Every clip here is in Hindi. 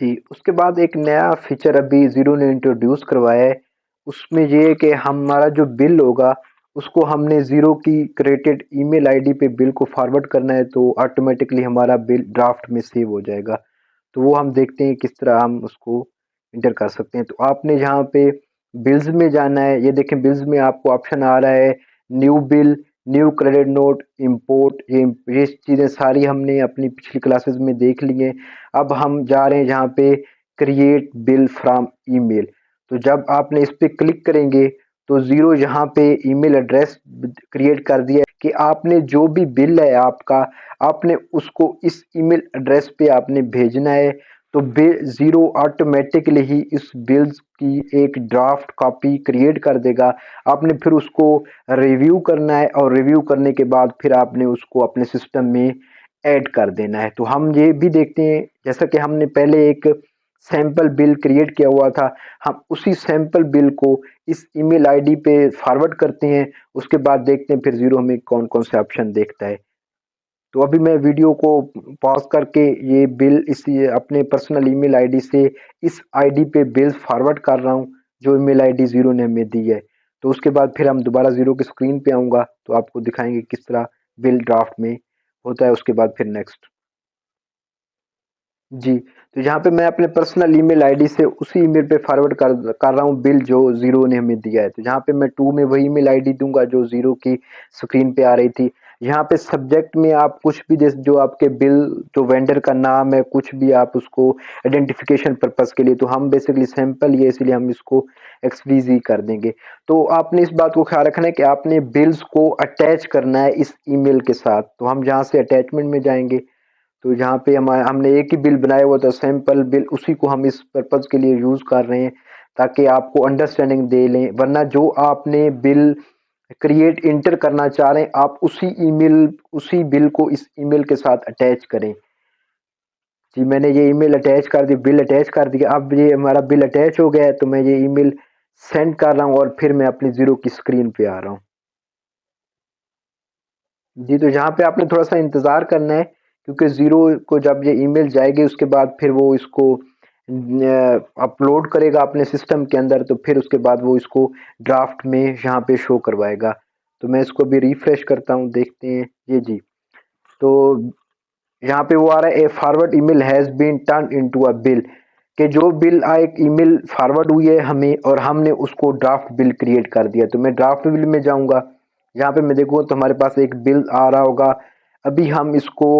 जी, उसके बाद एक नया फीचर अभी ज़ीरो ने इंट्रोड्यूस करवाया है। उसमें ये है कि हमारा जो बिल होगा, उसको हमने ज़ीरो की क्रिएटेड ईमेल आईडी पे बिल को फॉरवर्ड करना है, तो ऑटोमेटिकली हमारा बिल ड्राफ्ट में सेव हो जाएगा। तो वो हम देखते हैं किस तरह हम उसको इंटर कर सकते हैं। तो आपने यहाँ पे बिल्स में जाना है। ये देखें, बिल्स में आपको ऑप्शन आ रहा है new bill, new credit note, import. ये चीज़ें सारी हमने अपनी पिछली क्लासेस में देख ली हैं। अब हम जा रहे हैं जहाँ पे क्रिएट बिल फ्रॉम ईमेल। तो जब आपने इस पे क्लिक करेंगे तो ज़ीरो यहाँ पे ईमेल एड्रेस क्रिएट कर दिया है कि आपने जो भी बिल है आपका, आपने उसको इस ईमेल एड्रेस पे आपने भेजना है। तो ज़ीरो ऑटोमेटिकली ही इस बिल्स की एक ड्राफ्ट कॉपी क्रिएट कर देगा। आपने फिर उसको रिव्यू करना है और रिव्यू करने के बाद फिर आपने उसको अपने सिस्टम में ऐड कर देना है। तो हम ये भी देखते हैं, जैसा कि हमने पहले एक सैंपल बिल क्रिएट किया हुआ था, हम उसी सैंपल बिल को इस ईमेल आईडी पे फॉरवर्ड करते हैं। उसके बाद देखते हैं फिर ज़ीरो हमें कौन कौन से ऑप्शन देखता है। तो अभी मैं वीडियो को पॉज करके ये बिल इसी अपने पर्सनल ईमेल आईडी से इस आईडी पे बिल फॉरवर्ड कर रहा हूँ, जो ईमेल आईडी ज़ीरो ने हमें दी है। तो उसके बाद फिर हम दोबारा ज़ीरो की स्क्रीन पे आऊँगा, तो आपको दिखाएंगे किस तरह बिल ड्राफ्ट में होता है। उसके बाद फिर नेक्स्ट। जी, तो यहाँ पे मैं अपने पर्सनल ईमेल आईडी से उसी ईमेल पे फॉरवर्ड कर रहा हूँ बिल जो ज़ीरो ने हमें दिया है। तो यहाँ पे मैं टू में वही ईमेल आईडी दूंगा जो ज़ीरो की स्क्रीन पे आ रही थी। यहाँ पे सब्जेक्ट में आप कुछ भी जो आपके बिल, जो वेंडर का नाम है, कुछ भी आप उसको आइडेंटिफिकेशन पर्पस के लिए, तो हम बेसिकली सैंपल ही है इसलिए हम इसको एक्सवीजी कर देंगे। तो आपने इस बात को ख्याल रखना है कि आपने बिल्स को अटैच करना है इस ईमेल के साथ। तो हम जहाँ से अटैचमेंट में जाएंगे, तो जहाँ पे हमने एक ही बिल बनाया हुआ था सैंपल बिल, उसी को हम इस पर्पज़ के लिए यूज़ कर रहे हैं ताकि आपको अंडरस्टैंडिंग दे लें। वरना जो आपने बिल क्रिएट इंटर करना चाह रहे हैं, आप उसी बिल को इस ईमेल के साथ अटैच करें। जी, मैंने ये ईमेल अटैच कर दी, बिल अटैच कर दिया। अब ये हमारा बिल अटैच हो गया है, तो मैं ये ईमेल सेंड कर रहा हूँ और फिर मैं अपनी ज़ीरो की स्क्रीन पे आ रहा हूँ। जी, तो यहाँ पे आपने थोड़ा-सा इंतज़ार करना है, क्योंकि ज़ीरो को जब ये ईमेल जाएगी उसके बाद फिर वो इसको अपलोड करेगा अपने सिस्टम के अंदर, तो फिर उसके बाद वो इसको ड्राफ्ट में यहाँ पे शो करवाएगा। तो मैं इसको अभी रिफ्रेश करता हूँ, देखते हैं। ये जी, तो यहाँ पे वो आ रहा है a forward email has been turned into a bill, कि जो बिल एक ईमेल फॉरवर्ड हुई है हमें और हमने उसको ड्राफ्ट बिल क्रिएट कर दिया। तो मैं ड्राफ्ट बिल में जाऊँगा, यहाँ पे मैं देखूँ तो हमारे पास एक बिल आ रहा होगा। अभी हम इसको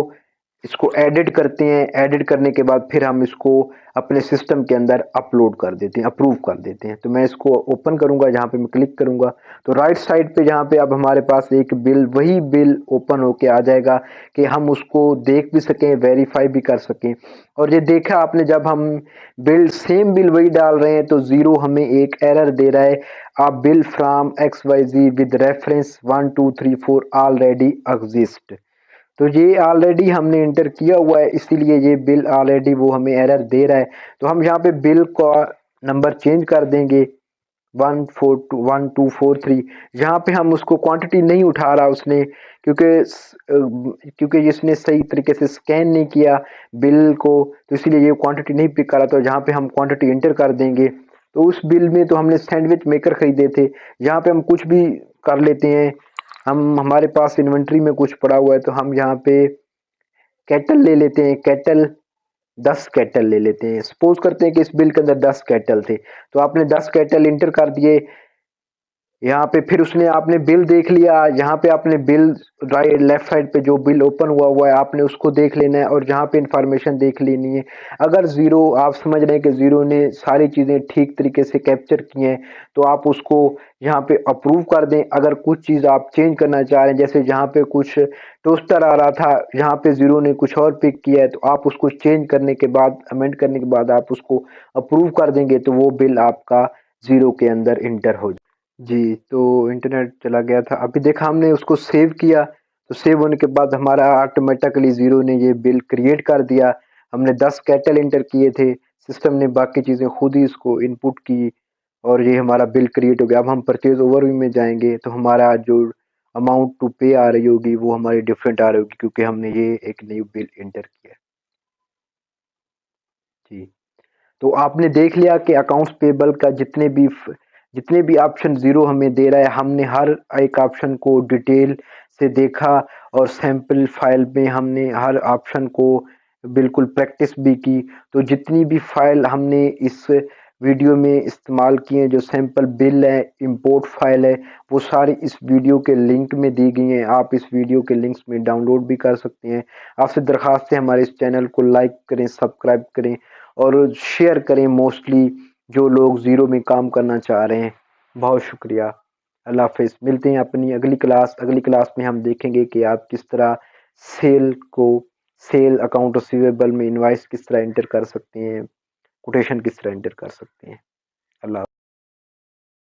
इसको एडिट करते हैं। एडिट करने के बाद फिर हम इसको अपने सिस्टम के अंदर अपलोड कर देते हैं, अप्रूव कर देते हैं। तो मैं इसको ओपन करूंगा, जहाँ पे मैं क्लिक करूंगा तो राइट साइड पे जहाँ पे अब हमारे पास एक बिल, वही बिल ओपन होके आ जाएगा कि हम उसको देख भी सकें, वेरीफाई भी कर सकें। और ये देखा आपने, जब हम बिल सेम बिल वही डाल रहे हैं तो ज़ीरो हमें एक एरर दे रहा है, आप bill from X Y G with reference 1 2 3 4 already exist. तो ये ऑलरेडी हमने इंटर किया हुआ है, इसीलिए ये बिल ऑलरेडी वो हमें एरर दे रहा है। तो हम यहाँ पे बिल का नंबर चेंज कर देंगे 1243। यहाँ पे हम उसको क्वांटिटी नहीं उठा रहा उसने, क्योंकि इसने सही तरीके से स्कैन नहीं किया बिल को, तो इसीलिए ये क्वांटिटी नहीं पिक करा। तो जहाँ पे हम क्वांटिटी इंटर कर देंगे, तो उस बिल में तो हमने सैंडविच मेकर खरीदे थे, यहाँ पे हम कुछ भी कर लेते हैं। हमारे पास इन्वेंट्री में कुछ पड़ा हुआ है, तो हम यहाँ पे कैटल ले लेते हैं। कैटल 10 कैटल ले लेते हैं। सपोज करते हैं कि इस बिल के अंदर 10 कैटल थे, तो आपने 10 कैटल इंटर कर दिए यहाँ पे। फिर उसने, आपने बिल देख लिया, यहाँ पे आपने बिल राइट लेफ्ट साइड पे जो बिल ओपन हुआ हुआ है आपने उसको देख लेना है और जहाँ पे इंफॉर्मेशन देख लेनी है। अगर ज़ीरो, आप समझ रहे हैं कि ज़ीरो ने सारी चीज़ें ठीक तरीके से कैप्चर की हैं, तो आप उसको यहाँ पे अप्रूव कर दें। अगर कुछ चीज़ आप चेंज करना चाह रहे हैं, जैसे जहाँ पे कुछ टोस्टर आ रहा था, यहाँ पे ज़ीरो ने कुछ और पिक किया है, तो आप उसको चेंज करने के बाद, अमेंड करने के बाद आप उसको अप्रूव कर देंगे, तो वो बिल आपका ज़ीरो के अंदर इंटर हो। जी, तो इंटरनेट चला गया था। अभी देखा हमने उसको सेव किया, तो सेव होने के बाद हमारा ऑटोमेटिकली ज़ीरो ने ये बिल क्रिएट कर दिया। हमने 10 कैटल एंटर किए थे, सिस्टम ने बाकी चीज़ें खुद ही इसको इनपुट की और ये हमारा बिल क्रिएट हो गया। अब हम परचेज़ ओवरव्यू में जाएँगे, तो हमारा जो अमाउंट टू पे आ रही होगी वो हमारी डिफरेंट आ रही होगी, क्योंकि हमने ये एक न्यू बिल एंटर किया है। जी। तो आपने देख लिया कि अकाउंट्स पेबल का जितने भी ऑप्शन जीरो हमें दे रहा है, हमने हर एक ऑप्शन को डिटेल से देखा और सैंपल फाइल में हमने हर ऑप्शन को बिल्कुल प्रैक्टिस भी की। तो जितनी भी फाइल हमने इस वीडियो में इस्तेमाल किए, जो सैंपल बिल है, इंपोर्ट फाइल है, वो सारी इस वीडियो के लिंक में दी गई हैं। आप इस वीडियो के लिंक्स में डाउनलोड भी कर सकते हैं। आपसे दरख्वास्त है हमारे इस चैनल को लाइक करें, सब्सक्राइब करें और शेयर करें मोस्टली जो लोग ज़ीरो में काम करना चाह रहे हैं। बहुत शुक्रिया। अल्लाह हाफ़िज़। मिलते हैं अपनी अगली क्लास में हम देखेंगे कि आप किस तरह सेल को सेल अकाउंट रिसीवेबल में इनवॉइस किस तरह एंटर कर सकते हैं, कोटेशन किस तरह एंटर कर सकते हैं।